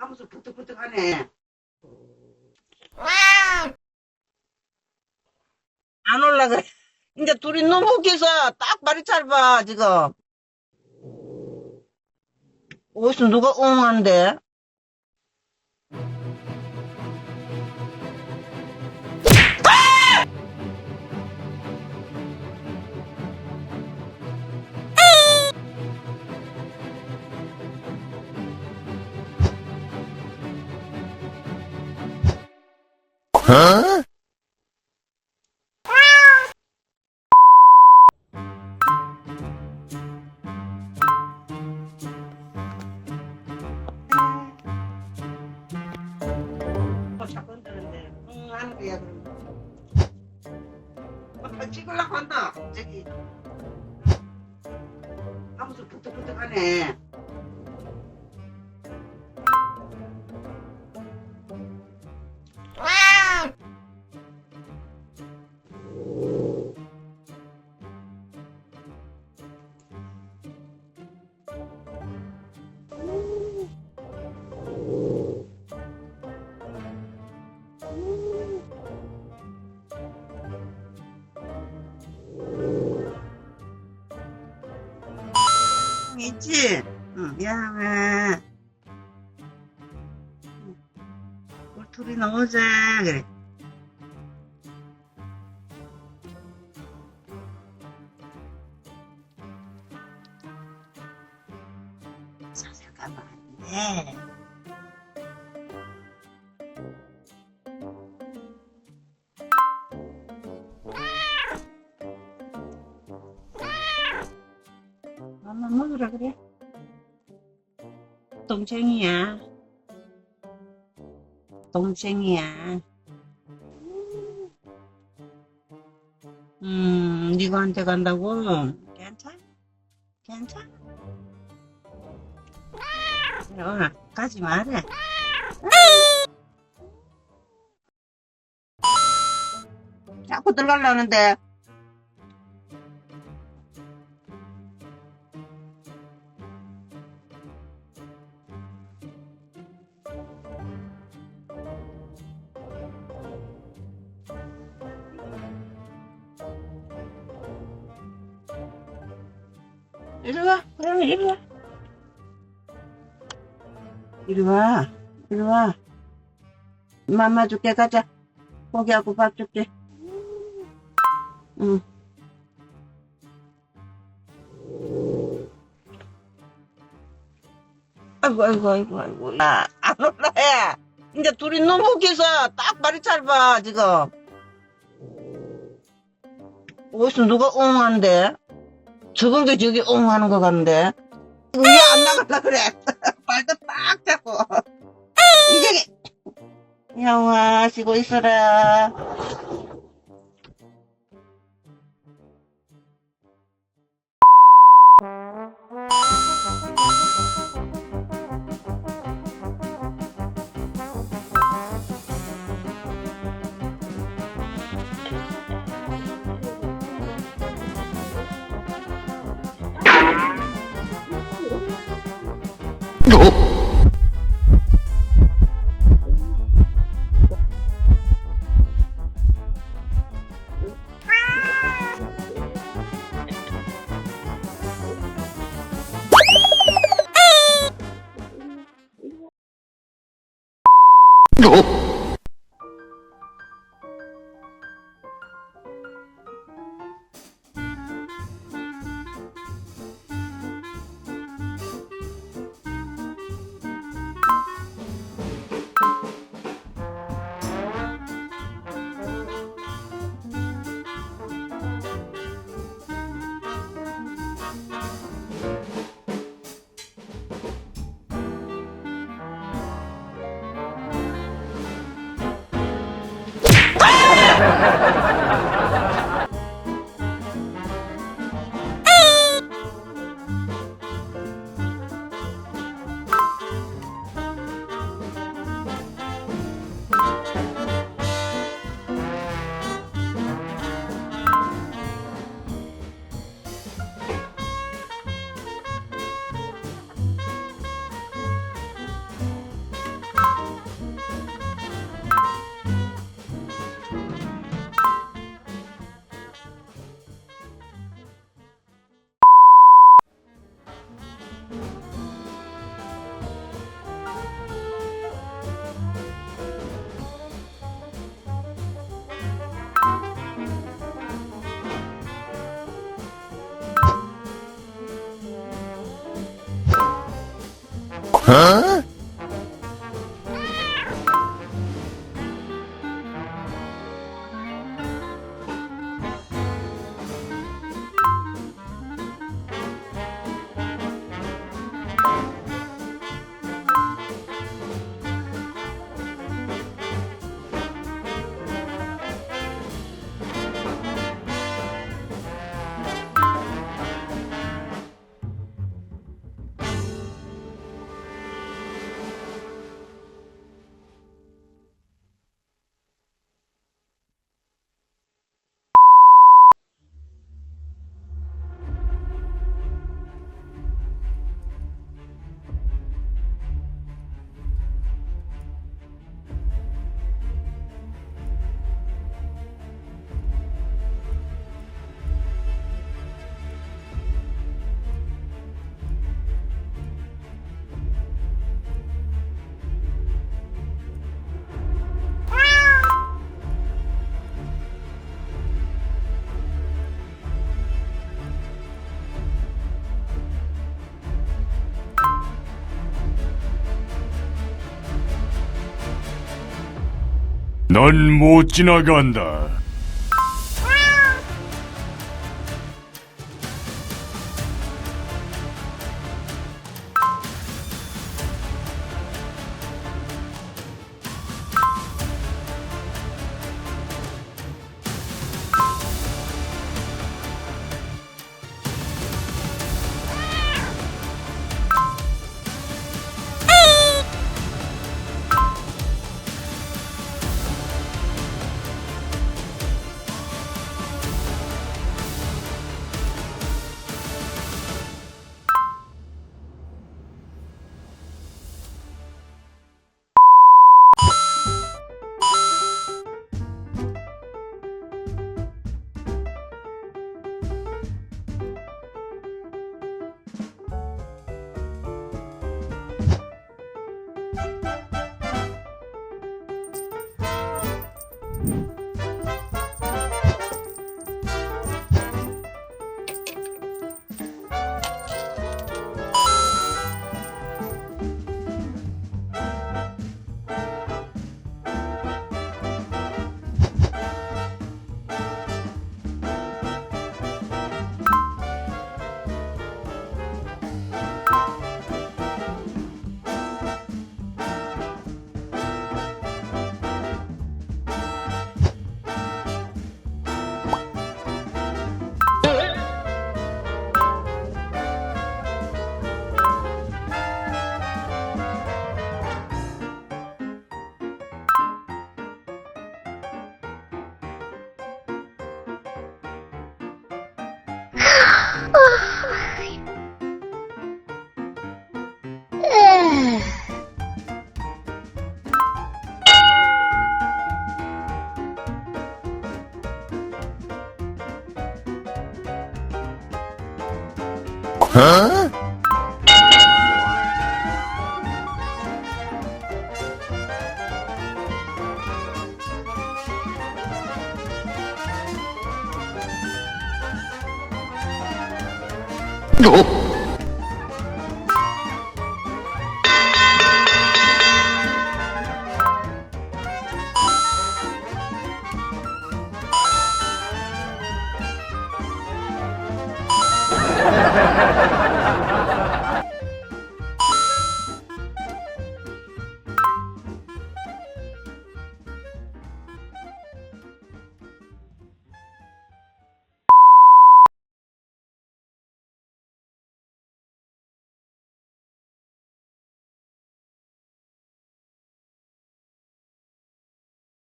하면서 부득부득하네. 안 올라 그래. 이제 둘이 너무 웃겨서 딱 말이 짧아, 지금. 어디서 누가 엉한데? 자꾸 흔드는데, 하는 거야, 그럼. 찍으려고 한다, 저기. 하면서 부득부득하네. 있지? 응, 미안해. 우리 둘이 나오자, 그래. 사실 가면 안 돼. 엄마 먹으라 그래. 동생이야. 동생이야. 니가한테 간다고? 괜찮아? 괜찮아? 어, 가지 마라. 자꾸 들어가려는데. 이리 와, 그러면 이리 와. 이리 와, 이리 와. 맘마 줄게, 가자. 고기하고 밥 줄게. 응. 아이고, 아이고, 아이고, 아이고. 안 올라야. 이제 둘이 너무 웃겨서 딱 말이 짧아, 지금. 어디서 누가 엉한데? 적은 게 저기 엉하는 것 같은데? 왜 안 나갈라 그래? 발도 딱 잡고. 이제, 영아, 쉬고 있어라. 넌 못 지나간다.